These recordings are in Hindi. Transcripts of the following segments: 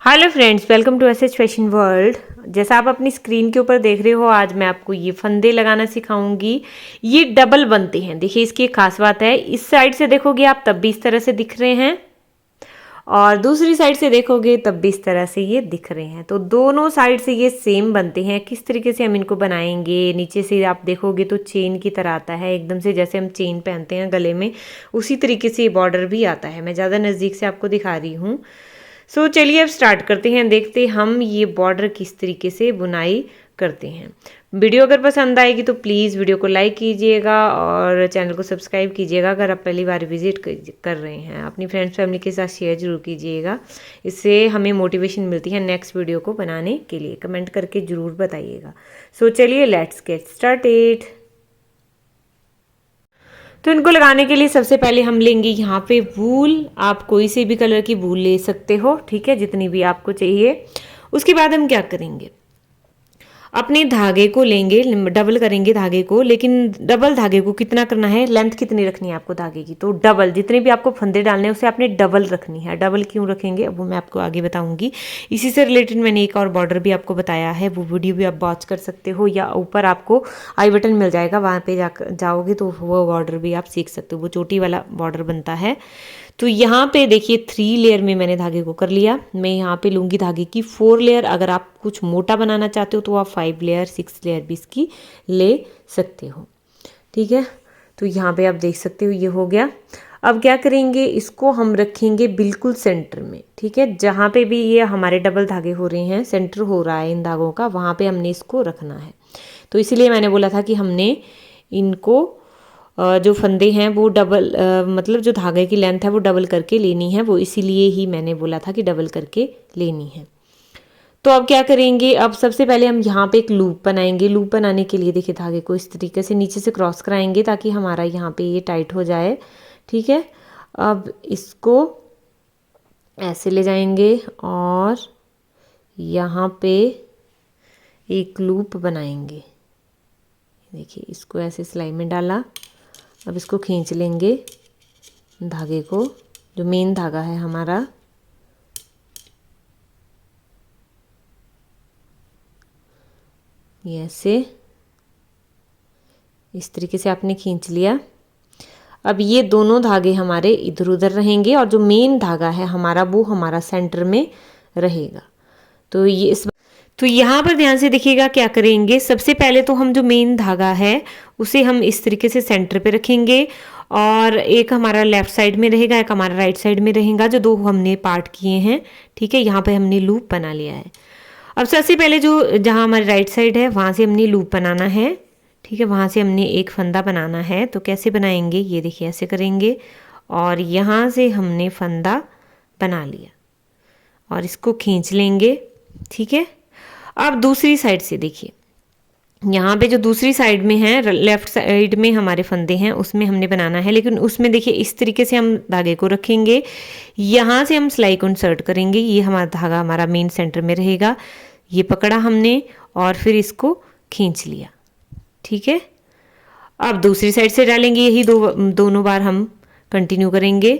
Hello friends, welcome to SH fashion world. जैसा आप अपनी स्क्रीन के ऊपर देख रहे हो, आज मैं आपको ये फंदे लगाना सिखाऊंगी। ये डबल बनते हैं। देखिए, इसकी एक खास बात है, इस साइड से देखोगे आप तब भी इस तरह से दिख रहे हैं और दूसरी साइड से देखोगे तब भी इस तरह से ये दिख रहे हैं। तो दोनों साइड से ये सेम बनते हैं। किस तरीके से हम इनको बनाएंगे, नीचे से आप देखोगे तो चेन की तरह आता है, एकदम से जैसे हम चेन पहनते हैं गले में, उसी तरीके से ये बॉर्डर भी आता है। मैं ज़्यादा नज़दीक से आपको दिखा रही हूँ। चलिए अब स्टार्ट करते हैं, देखते हम ये बॉर्डर किस तरीके से बुनाई करते हैं। वीडियो अगर पसंद आएगी तो प्लीज़ वीडियो को लाइक कीजिएगा और चैनल को सब्सक्राइब कीजिएगा। अगर आप पहली बार विजिट कर रहे हैं, अपनी फ्रेंड्स फैमिली के साथ शेयर जरूर कीजिएगा। इससे हमें मोटिवेशन मिलती है नेक्स्ट वीडियो को बनाने के लिए। कमेंट करके ज़रूर बताइएगा। चलिए लेट्स गेट स्टार्टेड। तो इनको लगाने के लिए सबसे पहले हम लेंगे यहाँ पे वूल। आप कोई से भी कलर की वूल ले सकते हो, ठीक है, जितनी भी आपको चाहिए। उसके बाद हम क्या करेंगे, अपने धागे को लेंगे, डबल करेंगे धागे को। लेकिन डबल धागे को कितना करना है, लेंथ कितनी रखनी है आपको धागे की, तो डबल, जितने भी आपको फंदे डालने हैं उसे आपने डबल रखनी है। डबल क्यों रखेंगे अब वो मैं आपको आगे बताऊंगी। इसी से रिलेटेड मैंने एक और बॉर्डर भी आपको बताया है, वो वीडियो भी आप वॉच कर सकते हो, या ऊपर आपको आई बटन मिल जाएगा, वहाँ पे जाओगे तो वो बॉर्डर भी आप सीख सकते हो। वो चोटी वाला बॉर्डर बनता है। तो यहाँ पे देखिए 3 लेयर में मैंने धागे को कर लिया। मैं यहाँ पे लूँगी धागे की 4 लेयर। अगर आप कुछ मोटा बनाना चाहते हो तो आप 5 लेयर 6 लेयर भी इसकी ले सकते हो, ठीक है। तो यहाँ पे आप देख सकते हो ये हो गया। अब क्या करेंगे, इसको हम रखेंगे बिल्कुल सेंटर में, ठीक है। जहाँ पे भी ये हमारे डबल धागे हो रहे हैं, सेंटर हो रहा है इन धागों का, वहाँ पे हमने इसको रखना है। तो इसीलिए मैंने बोला था कि हमने इनको जो फंदे हैं वो डबल, मतलब जो धागे की लेंथ है वो डबल करके लेनी है। वो इसीलिए ही मैंने बोला था कि डबल करके लेनी है। तो अब क्या करेंगे, अब सबसे पहले हम यहाँ पे एक लूप बनाएंगे। लूप बनाने के लिए देखिए धागे को इस तरीके से नीचे से क्रॉस कराएंगे ताकि हमारा यहाँ पे ये टाइट हो जाए, ठीक है। अब इसको ऐसे ले जाएंगे और यहाँ पे एक लूप बनाएंगे। देखिए इसको ऐसे सिलाई में डाला। अब इसको खींच लेंगे धागे को, जो मेन धागा है हमारा, ये ऐसे इस तरीके से आपने खींच लिया। अब ये दोनों धागे हमारे इधर उधर रहेंगे और जो मेन धागा है हमारा वो हमारा सेंटर में रहेगा। तो यहाँ पर ध्यान से देखिएगा क्या करेंगे। सबसे पहले तो हम जो मेन धागा है उसे हम इस तरीके से सेंटर पे रखेंगे और एक हमारा लेफ्ट साइड में रहेगा, एक हमारा राइट साइड में रहेगा, जो दो हमने पार्ट किए हैं, ठीक है। यहाँ पे हमने लूप बना लिया है। अब सबसे पहले जो जहाँ हमारी राइट साइड है वहाँ से हमने लूप बनाना है, ठीक है। वहाँ से हमने एक फंदा बनाना है। तो कैसे बनाएंगे, ये देखिए ऐसे करेंगे और यहाँ से हमने फंदा बना लिया और इसको खींच लेंगे, ठीक है। अब दूसरी साइड से देखिए, यहाँ पे जो दूसरी साइड में है, लेफ्ट साइड में हमारे फंदे हैं, उसमें हमने बनाना है। लेकिन उसमें देखिए इस तरीके से हम धागे को रखेंगे, यहाँ से हम सिलाई को इंसर्ट करेंगे। ये हमारा धागा हमारा मेन सेंटर में रहेगा। ये पकड़ा हमने और फिर इसको खींच लिया, ठीक है। अब दूसरी साइड से डालेंगे, यही दोनों बार हम कंटिन्यू करेंगे।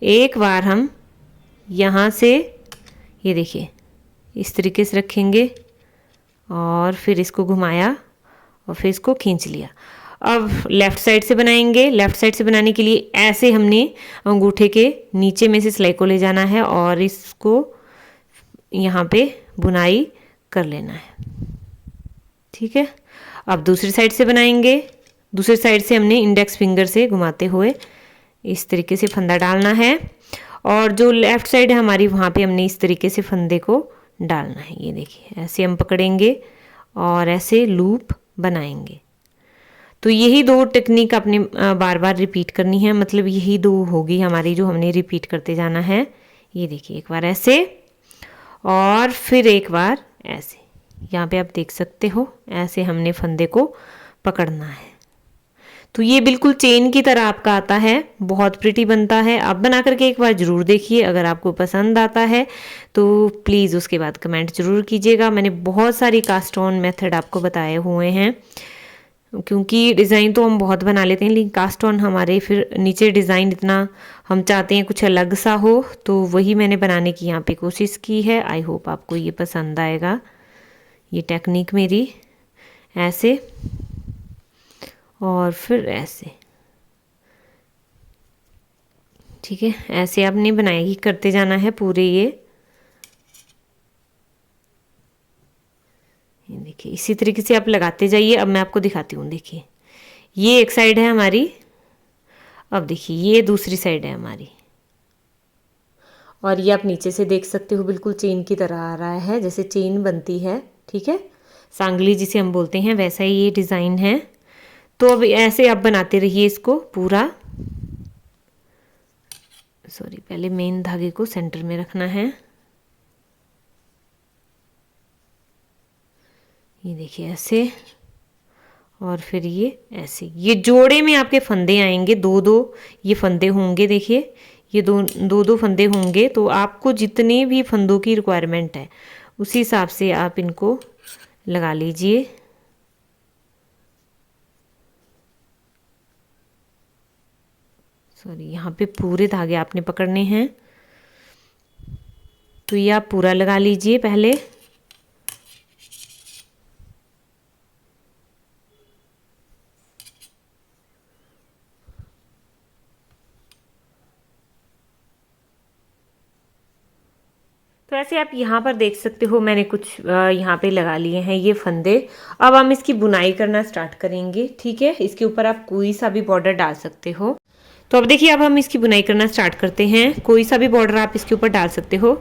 एक बार हम यहाँ से ये देखिए इस तरीके से रखेंगे और फिर इसको घुमाया और फिर इसको खींच लिया। अब लेफ़्ट साइड से बनाएंगे। लेफ़्ट साइड से बनाने के लिए ऐसे हमने अंगूठे के नीचे में से सिलाई को ले जाना है और इसको यहाँ पे बुनाई कर लेना है, ठीक है। अब दूसरी साइड से बनाएंगे। दूसरी साइड से हमने इंडेक्स फिंगर से घुमाते हुए इस तरीके से फंदा डालना है और जो लेफ़्ट साइड है हमारी, वहाँ पे हमने इस तरीके से फंदे को डालना है। ये देखिए ऐसे हम पकड़ेंगे और ऐसे लूप बनाएंगे। तो यही दो टेक्निक आपने बार बार रिपीट करनी है, मतलब यही दो होगी हमारी जो हमने रिपीट करते जाना है। ये देखिए एक बार ऐसे और फिर एक बार ऐसे, यहाँ पे आप देख सकते हो ऐसे हमने फंदे को पकड़ना है। तो ये बिल्कुल चेन की तरह आपका आता है, बहुत प्रिटी बनता है। आप बना करके एक बार ज़रूर देखिए। अगर आपको पसंद आता है तो प्लीज़ उसके बाद कमेंट ज़रूर कीजिएगा। मैंने बहुत सारी कास्ट ऑन मेथड आपको बताए हुए हैं, क्योंकि डिज़ाइन तो हम बहुत बना लेते हैं, लेकिन कास्ट ऑन हमारे फिर नीचे डिज़ाइन इतना हम चाहते हैं कुछ अलग सा हो, तो वही मैंने बनाने की यहाँ पे कोशिश की है। आई होप आपको ये पसंद आएगा, ये टेक्निक मेरी। ऐसे और फिर ऐसे, ठीक है, ऐसे आपने बनाएगी करते जाना है पूरे ये देखिए इसी तरीके से आप लगाते जाइए। अब मैं आपको दिखाती हूँ, देखिए ये एक साइड है हमारी, अब देखिए ये दूसरी साइड है हमारी, और ये आप नीचे से देख सकते हो बिल्कुल चेन की तरह आ रहा है, जैसे चेन बनती है, ठीक है, सांगली जिसे हम बोलते हैं, वैसा ही ये डिज़ाइन है। तो अब ऐसे आप बनाते रहिए इसको पूरा। सॉरी, पहले मेन धागे को सेंटर में रखना है। ये देखिए ऐसे, और फिर ये ऐसे, ये जोड़े में आपके फंदे आएंगे, दो दो ये फंदे होंगे, देखिए ये दो दो फंदे होंगे। तो आपको जितने भी फंदों की रिक्वायरमेंट है उसी हिसाब से आप इनको लगा लीजिए। सॉरी, यहाँ पे पूरे धागे आपने पकड़ने हैं, तो ये आप पूरा लगा लीजिए पहले। तो ऐसे आप यहाँ पर देख सकते हो मैंने कुछ यहाँ पे लगा लिए हैं ये फंदे। अब हम इसकी बुनाई करना स्टार्ट करेंगे, ठीक है। इसके ऊपर आप कोई सा भी बॉर्डर डाल सकते हो। तो अब देखिए अब हम इसकी बुनाई करना स्टार्ट करते हैं। कोई सा भी बॉर्डर आप इसके ऊपर डाल सकते हो।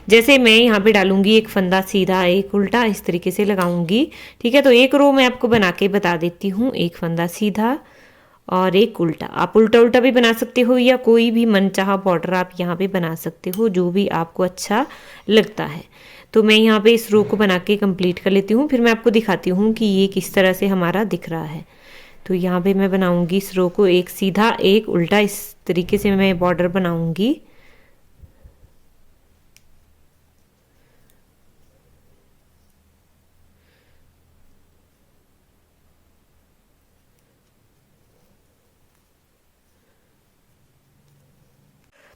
जैसे मैं यहाँ पे डालूंगी एक फंदा सीधा एक उल्टा, इस तरीके से लगाऊंगी, ठीक है। तो एक रो मैं आपको बना के बता देती हूँ, एक फंदा सीधा और एक उल्टा। आप उल्टा उल्टा भी बना सकते हो या कोई भी मनचाहा बॉर्डर आप यहाँ पे बना सकते हो, जो भी आपको अच्छा लगता है। तो मैं यहाँ पे इस रो को बना के कंप्लीट कर लेती हूँ, फिर मैं आपको दिखाती हूँ कि ये किस तरह से हमारा दिख रहा है। तो यहाँ पे मैं बनाऊंगी इस रो को एक सीधा एक उल्टा, इस तरीके से मैं बॉर्डर बनाऊंगी।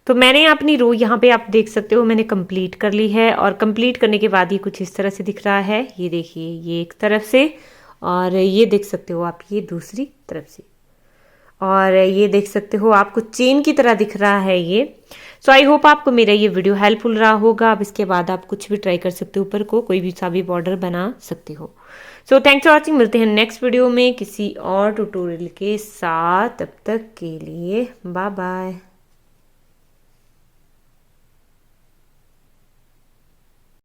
तो मैंने अपनी रो यहाँ पे आप देख सकते हो मैंने कंप्लीट कर ली है, और कंप्लीट करने के बाद ये कुछ इस तरह से दिख रहा है। ये देखिए ये एक तरफ से, और ये देख सकते हो आप ये दूसरी तरफ से, और ये देख सकते हो आपको चेन की तरह दिख रहा है ये। सो आई होप आपको मेरा ये वीडियो हेल्पफुल रहा होगा। अब इसके बाद आप कुछ भी ट्राई कर सकते हो, ऊपर को कोई भी सा भी बॉर्डर बना सकते हो। सो थैंक्स फॉर वॉचिंग, मिलते हैं नेक्स्ट वीडियो में किसी और ट्यूटोरियल के साथ। तब तक के लिए बाय बाय।